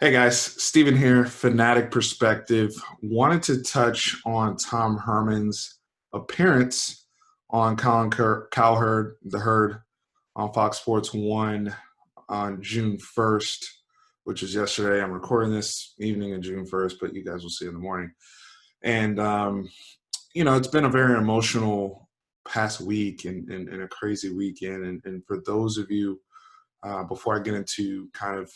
Hey guys, Steven here, Fanatic Perspective. Wanted to touch on Tom Herman's appearance on Cowherd, the Herd, on Fox Sports 1 on June 1st, which is yesterday. I'm recording this evening of June 1st, but you guys will see in the morning. And, it's been a very emotional past week and a crazy weekend. And for those of you, before I get into kind of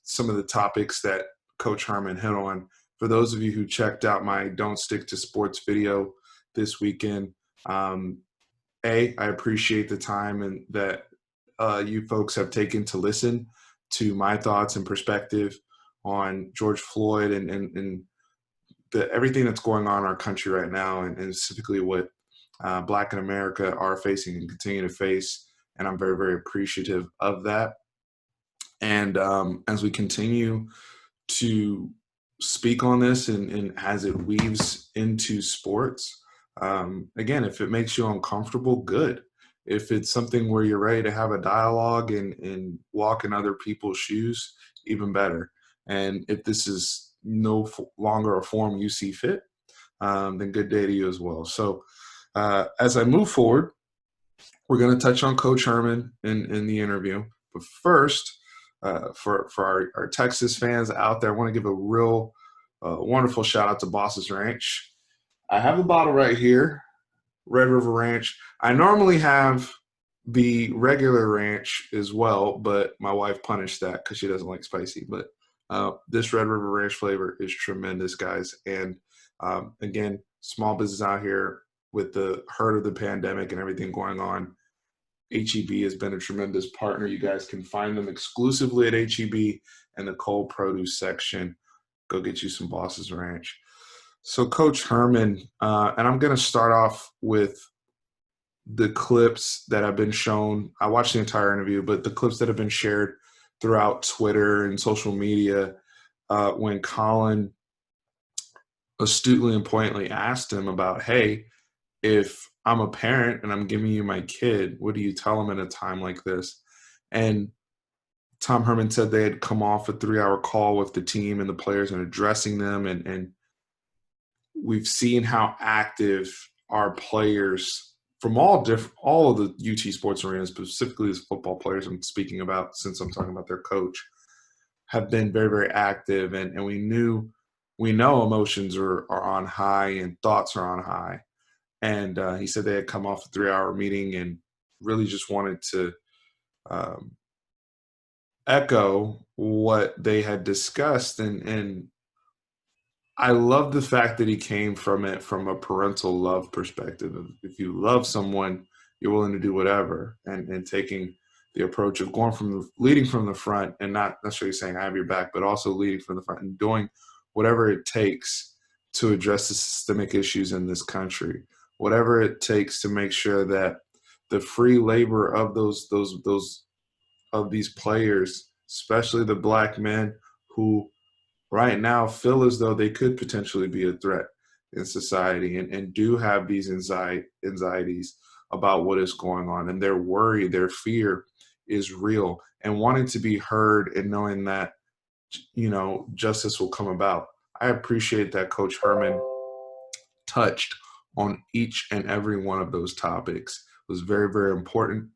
some of the topics that Coach Herman hit on. For those of you who checked out my Don't Stick to Sports video this weekend, I appreciate the time and that you folks have taken to listen to my thoughts and perspective on George Floyd and everything that's going on in our country right now, and specifically what Black in America are facing and continue to face. And I'm very, very appreciative of that. And as we continue to speak on this and as it weaves into sports, again, if it makes you uncomfortable, good. If it's something where you're ready to have a dialogue and walk in other people's shoes, even better. And if this is no longer a form you see fit, then good day to you as well. So as I move forward, we're going to touch on Coach Herman in the interview. But first, for our Texas fans out there, I want to give a real wonderful shout out to Boss's Ranch. I have a bottle right here, Red River Ranch. I normally have the regular ranch as well, but my wife punished that because she doesn't like spicy. But this Red River Ranch flavor is tremendous, guys. And again, small business out here with the hurt of the pandemic and everything going on. HEB has been a tremendous partner. You guys can find them exclusively at HEB and the cold produce section. Go get you some Boss's Ranch. So Coach Herman, and I'm going to start off with the clips that have been shown. I watched the entire interview, but the clips that have been shared throughout Twitter and social media when Colin astutely and pointedly asked him about, hey, if I'm a parent and I'm giving you my kid, what do you tell them at a time like this? And Tom Herman said they had come off a 3-hour call with the team and the players and addressing them. And we've seen how active our players from all of the UT sports arenas, specifically as football players I'm speaking about, since I'm talking about their coach, have been very, very active. And we know emotions are on high and thoughts are on high. And he said they had come off a 3-hour meeting and really just wanted to echo what they had discussed. And I love the fact that he came from it from a parental love perspective. If you love someone, you're willing to do whatever, and taking the approach of leading from the front and not necessarily saying I have your back, but also leading from the front and doing whatever it takes to address the systemic issues in this country. Whatever it takes to make sure that the free labor of these players, especially the Black men who right now feel as though they could potentially be a threat in society and do have these anxieties about what is going on, and their worry, their fear is real, and wanting to be heard and knowing that justice will come about. I appreciate that Coach Herman touched on each and every one of those topics. It was very, very important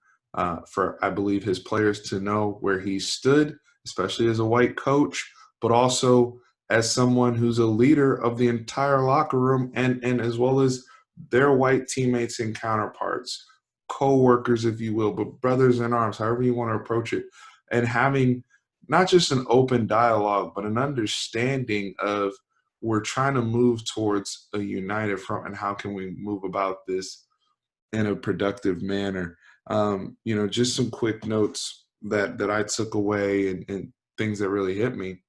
for, I believe, his players to know where he stood, especially as a white coach, but also as someone who's a leader of the entire locker room and as well as their white teammates and counterparts, co-workers, if you will, but brothers in arms, however you want to approach it, and having not just an open dialogue, but an understanding of we're trying to move towards a united front, and how can we move about this in a productive manner. Just some quick notes that I took away and things that really hit me.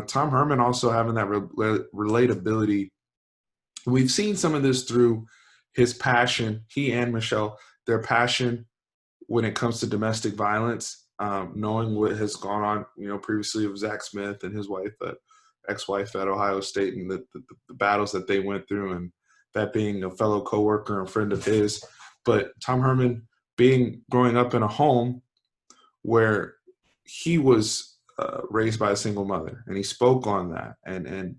Tom Herman also having that relatability. We've seen some of this through his passion, he and Michelle, their passion when it comes to domestic violence, knowing what has gone on, previously with Zach Smith and his wife, ex-wife at Ohio State, and the battles that they went through, and that being a fellow coworker and friend of his. But Tom Herman growing up in a home where he was raised by a single mother, and he spoke on that, and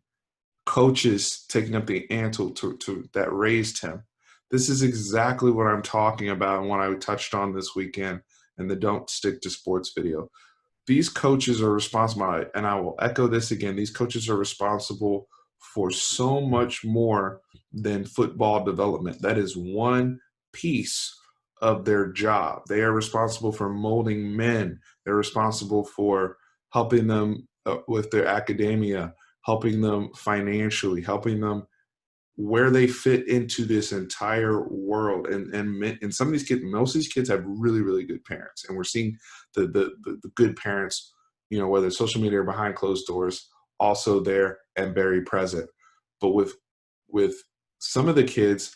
coaches taking up the mantle to that raised him. This is exactly what I'm talking about and what I touched on this weekend in the Don't Stick to Sports video. These coaches are responsible, and I will echo this again, these coaches are responsible for so much more than football development. That is one piece of their job. They are responsible for molding men. They're responsible for helping them with their academia, helping them financially, helping them where they fit into this entire world. And some of these kids, most of these kids have really, really good parents. And we're seeing the good parents, whether it's social media or behind closed doors, also there and very present. But with some of the kids,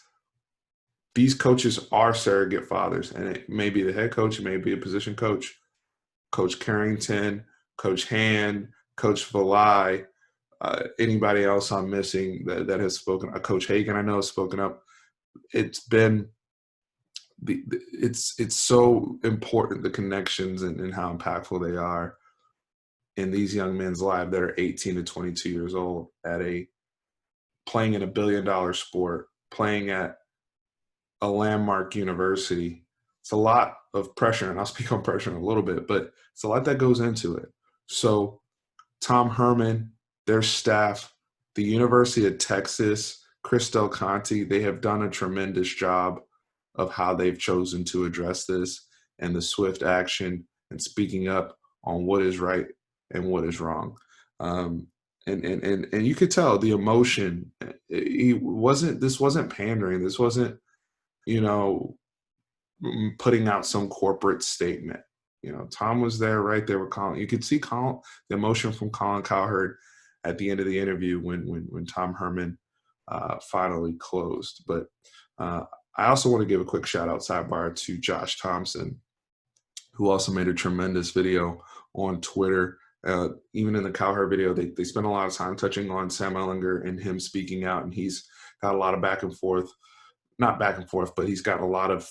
these coaches are surrogate fathers. And it may be the head coach, it may be a position coach, Coach Carrington, Coach Hand, Coach Valai, anybody else I'm missing that has spoken, Coach Hagan I know has spoken up. It's been it's so important, the connections and how impactful they are in these young men's lives that are 18 to 22 years old playing in $1 billion sport, playing at a landmark university. It's a lot of pressure, and I'll speak on pressure in a little bit, but it's a lot that goes into it. So Tom Herman, their staff, the University of Texas, Chris Del Conte, they have done a tremendous job of how they've chosen to address this and the swift action and speaking up on what is right and what is wrong. And you could tell the emotion. This wasn't pandering. This wasn't, putting out some corporate statement. Tom was there right there with Colin. You could see the emotion from Colin Cowherd at the end of the interview when Tom Herman finally closed. But I also want to give a quick shout out sidebar to Josh Thompson, who also made a tremendous video on Twitter. Even in the Cowherd video, they spent a lot of time touching on Sam Ehlinger and him speaking out, and he's got a lot of back and forth, not back and forth, but he's got a lot of,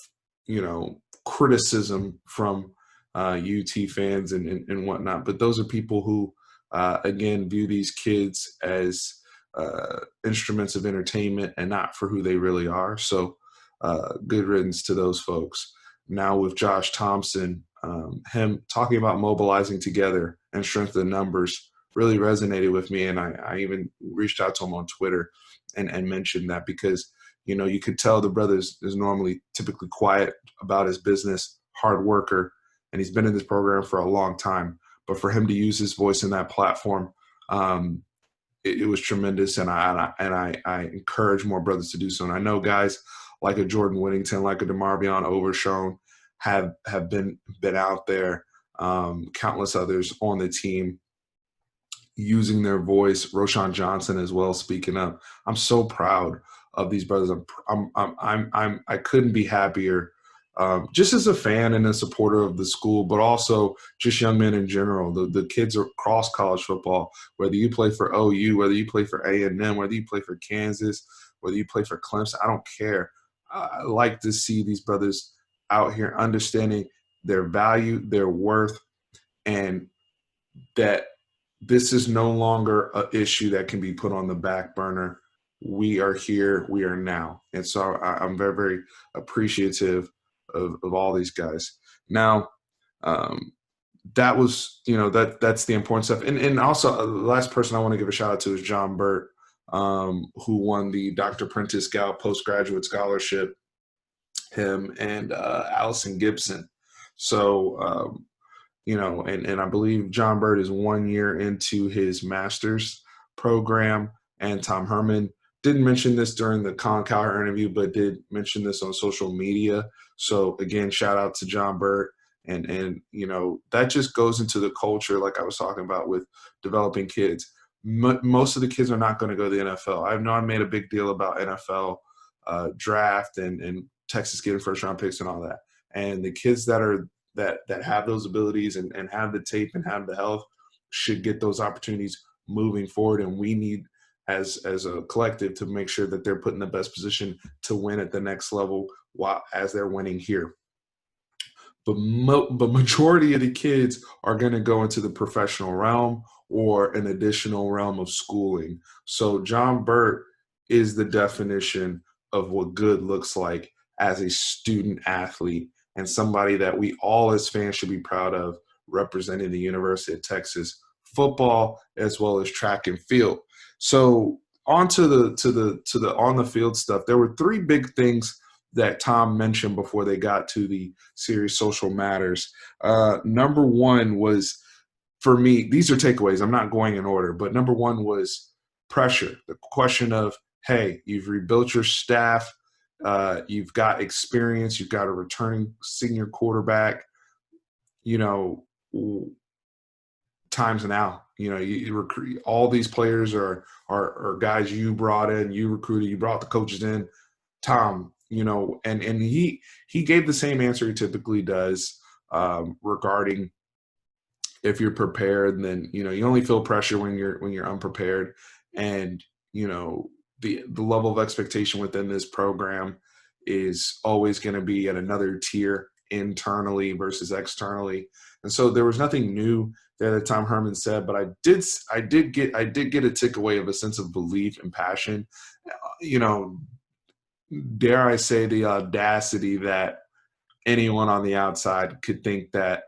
criticism from UT fans and whatnot. But those are people who, again, view these kids as instruments of entertainment and not for who they really are. So good riddance to those folks. Now with Josh Thompson, him talking about mobilizing together and strength of numbers really resonated with me. And I even reached out to him on Twitter and mentioned that because, you could tell the brother is normally typically quiet about his business, hard worker, and he's been in this program for a long time. But for him to use his voice in that platform, it was tremendous, and I encourage more brothers to do so. And I know guys like a Jordan Whittington, like a DeMarvion Overshown have been out there, countless others on the team using their voice. Roshan Johnson as well, speaking up. I'm so proud of these brothers. I couldn't be happier, just as a fan and a supporter of the school, but also just young men in general. The kids are across college football, whether you play for OU, whether you play for A&M, whether you play for Kansas, whether you play for Clemson, I don't care. I like to see these brothers out here understanding their value, their worth, and that this is no longer an issue that can be put on the back burner. We are here. We are now. And so I'm very, very appreciative of all these guys. Now, that was, that's the important stuff. And also the last person I want to give a shout out to is John Burt, who won the Dr. Prentice Gow postgraduate scholarship, him and Allison Gibson. So, and I believe John Burt is 1 year into his master's program, and Tom Herman didn't mention this during the Colin Cowherd interview, but did mention this on social media. So again, shout out to John Burt. And that just goes into the culture, like I was talking about with developing kids. Most of the kids are not going to go to the NFL. I know I made a big deal about NFL draft and Texas getting first round picks and all that. And the kids that have those abilities and have the tape and have the health should get those opportunities moving forward. And we need, as a collective, to make sure that they're put in the best position to win at the next level as they're winning here. but majority of the kids are going to go into the professional realm or an additional realm of schooling. So John Burt is the definition of what good looks like as a student athlete and somebody that we all as fans should be proud of representing the University of Texas football as well as track and field. So on to the on the field stuff. There were three big things that Tom mentioned before they got to the serious social matters. Number one was, for me, these are takeaways. I'm not going in order, but number one was pressure. The question of, hey, you've rebuilt your staff, you've got experience, you've got a returning senior quarterback, you know, times now. You know, you recruit all these players are guys you brought in, you recruited, you brought the coaches in. Tom, you know, and he gave the same answer he typically does regarding if you're prepared, then you know you only feel pressure when you're unprepared, and you know the level of expectation within this program is always going to be at another tier internally versus externally, and so there was nothing new there that Tom Herman said, but I did get a takeaway of a sense of belief and passion, you know, dare I say the audacity that anyone on the outside could think that,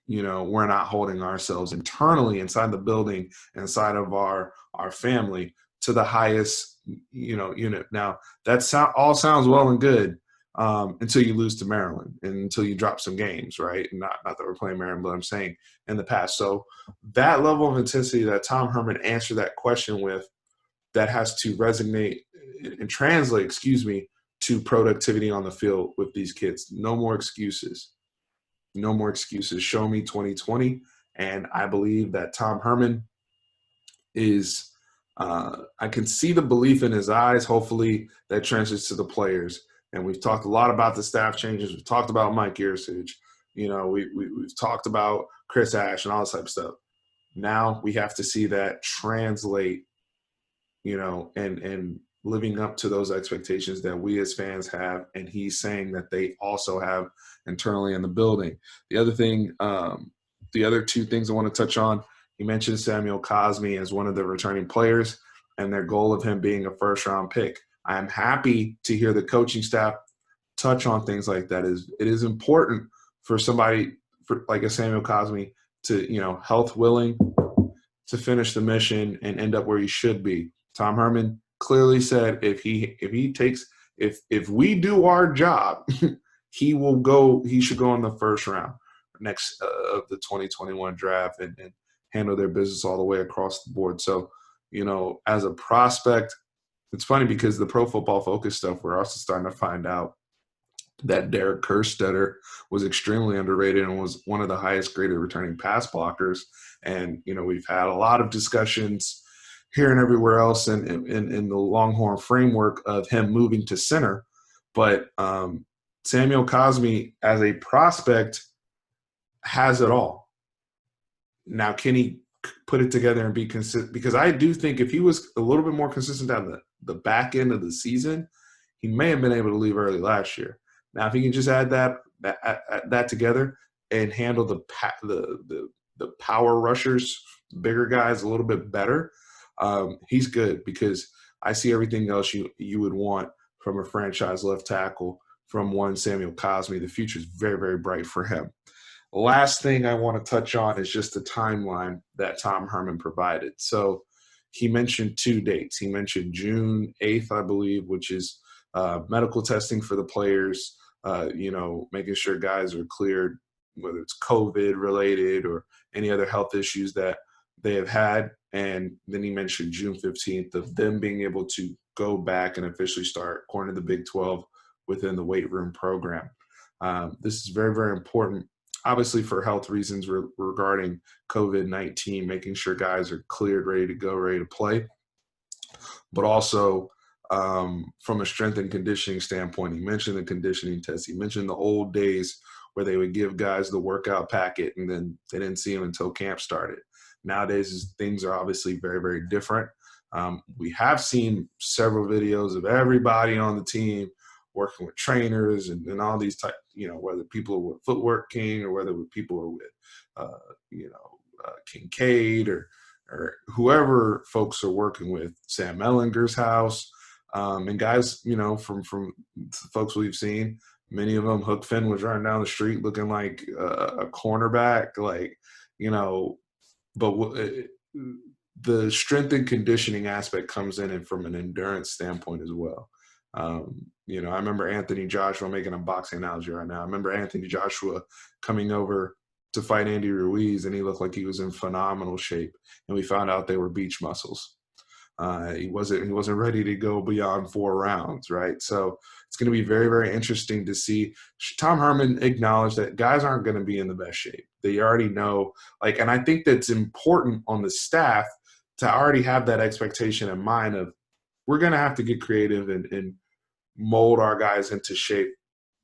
you know, we're not holding ourselves internally inside the building, inside of our family to the highest, you know, unit. Now that all sounds well and good until you lose to Maryland and until you drop some games, right? Not that we're playing Maryland, but I'm saying in the past. So that level of intensity that Tom Herman answered that question with, that has to resonate and translate, to productivity on the field with these kids. No more excuses. No more excuses. Show me 2020. And I believe that Tom Herman is, I can see the belief in his eyes. Hopefully that translates to the players. And we've talked a lot about the staff changes. We've talked about Mike Irsage. You know, we've talked about Chris Ash and all this type of stuff. Now we have to see that translate, you know, and living up to those expectations that we as fans have, and he's saying that they also have internally in the building. The other thing, the other two things I want to touch on, he mentioned Samuel Cosmi as one of the returning players and their goal of him being a first-round pick. I am happy to hear the coaching staff touch on things like that. It is important for somebody like a Samuel Cosmi to, you know, health willing, to finish the mission and end up where he should be. Tom Herman clearly said if we do our job, he should go in the first round next of the 2021 draft and handle their business all the way across the board. So, you know, as a prospect, it's funny because the Pro Football Focus stuff, we're also starting to find out that Derek Kerstetter was extremely underrated and was one of the highest graded returning pass blockers. And, you know, we've had a lot of discussions here and everywhere else in the Longhorn framework of him moving to center. But Samuel Cosmi, as a prospect, has it all. Now, can he put it together and be consistent? Because I do think if he was a little bit more consistent on the back end of the season, he may have been able to leave early last year. Now, if he can just add that together and handle the power rushers, bigger guys, a little bit better, he's good, because I see everything else you would want from a franchise left tackle from one Samuel Cosmi. The future is very, very bright for him. Last thing I want to touch on is just the timeline that Tom Herman provided. So he mentioned two dates. He mentioned June 8th, I believe, which is medical testing for the players, you know, making sure guys are cleared, whether it's COVID related or any other health issues that they have had. And then he mentioned June 15th of them being able to go back and officially start, according to the Big 12, within the weight room program. This is very, very important, obviously for health reasons regarding COVID-19, making sure guys are cleared, ready to go, ready to play. But also from a strength and conditioning standpoint, he mentioned the conditioning test. He mentioned the old days where they would give guys the workout packet and then they didn't see them until camp started. Nowadays, things are obviously very, very different. We have seen several videos of everybody on the team working with trainers and all these type, whether people are with Footwork King or whether people are with, Kincaid or whoever folks are working with, Sam Ellinger's house, and guys, from folks we've seen, many of them, Hook Finn was running down the street looking like a cornerback, like, but the strength and conditioning aspect comes in and from an endurance standpoint as well. I remember Anthony Joshua, making a boxing analogy right now. I remember Anthony Joshua coming over to fight Andy Ruiz, and he looked like he was in phenomenal shape. And we found out they were beach muscles. He wasn't ready to go beyond 4 rounds, right? So it's going to be very, very interesting to see. Tom Herman acknowledged that guys aren't going to be in the best shape. They already know, and I think that's important on the staff to already have that expectation in mind of, we're going to have to get creative and mold our guys into shape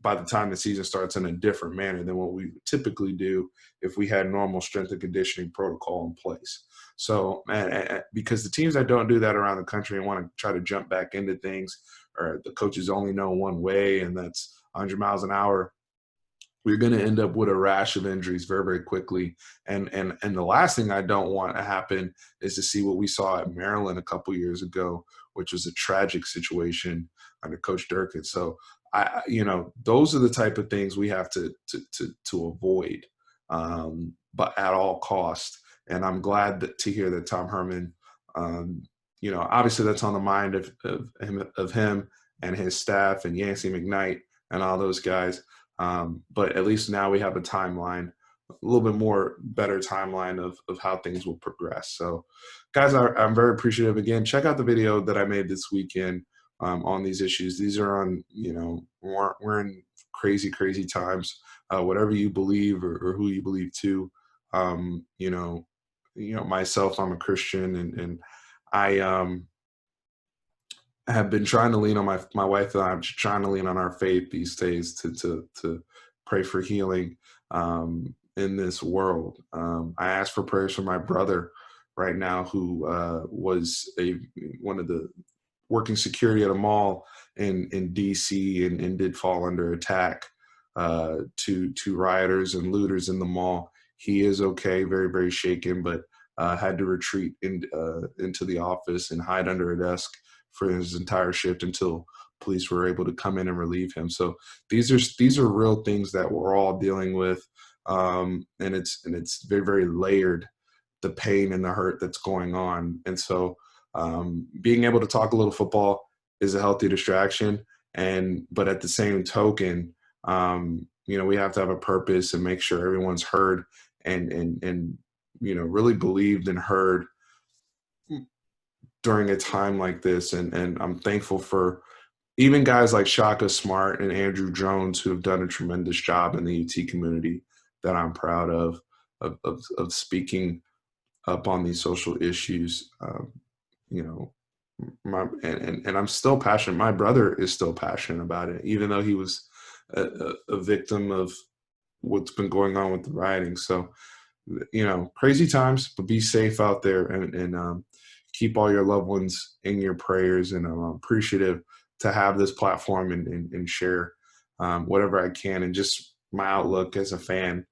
by the time the season starts in a different manner than what we typically do if we had normal strength and conditioning protocol in place. So, because the teams that don't do that around the country and want to try to jump back into things, or the coaches only know one way, and that's 100 miles an hour, we're going to end up with a rash of injuries very, very quickly. And the last thing I don't want to happen is to see what we saw at Maryland a couple years ago, which was a tragic situation under Coach Durkin. So, those are the type of things we have to avoid, but at all costs. And I'm glad to hear that Tom Herman, obviously that's on the mind of him and his staff and Yancey McKnight and all those guys. But at least now we have a timeline, a little bit more better timeline of how things will progress. So, guys, I'm very appreciative. Again, check out the video that I made this weekend on these issues. These are on, we're in crazy, crazy times. Whatever you believe or who you believe to, myself, I'm a Christian, and I have been trying to lean on my wife and I'm trying to lean on our faith these days to pray for healing in this world. I asked for prayers for my brother right now, who was one of the working security at a mall in DC and did fall under attack to rioters and looters in the mall. He is okay, very, very shaken, but had to retreat into the office and hide under a desk for his entire shift until police were able to come in and relieve him. So these are real things that we're all dealing with, and it's very, very layered, the pain and the hurt that's going on. And so being able to talk a little football is a healthy distraction, but at the same token, we have to have a purpose and make sure everyone's heard and really believed and heard during a time like this. And I'm thankful for even guys like Shaka Smart and Andrew Jones, who have done a tremendous job in the UT community, that I'm proud of speaking up on these social issues. And I'm still passionate. My brother is still passionate about it, even though he was a victim of what's been going on with the rioting. So, crazy times, but be safe out there and keep all your loved ones in your prayers. And I'm appreciative to have this platform and share whatever I can and just my outlook as a fan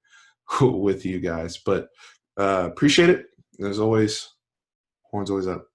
with you guys. But appreciate it. As always, horns always up.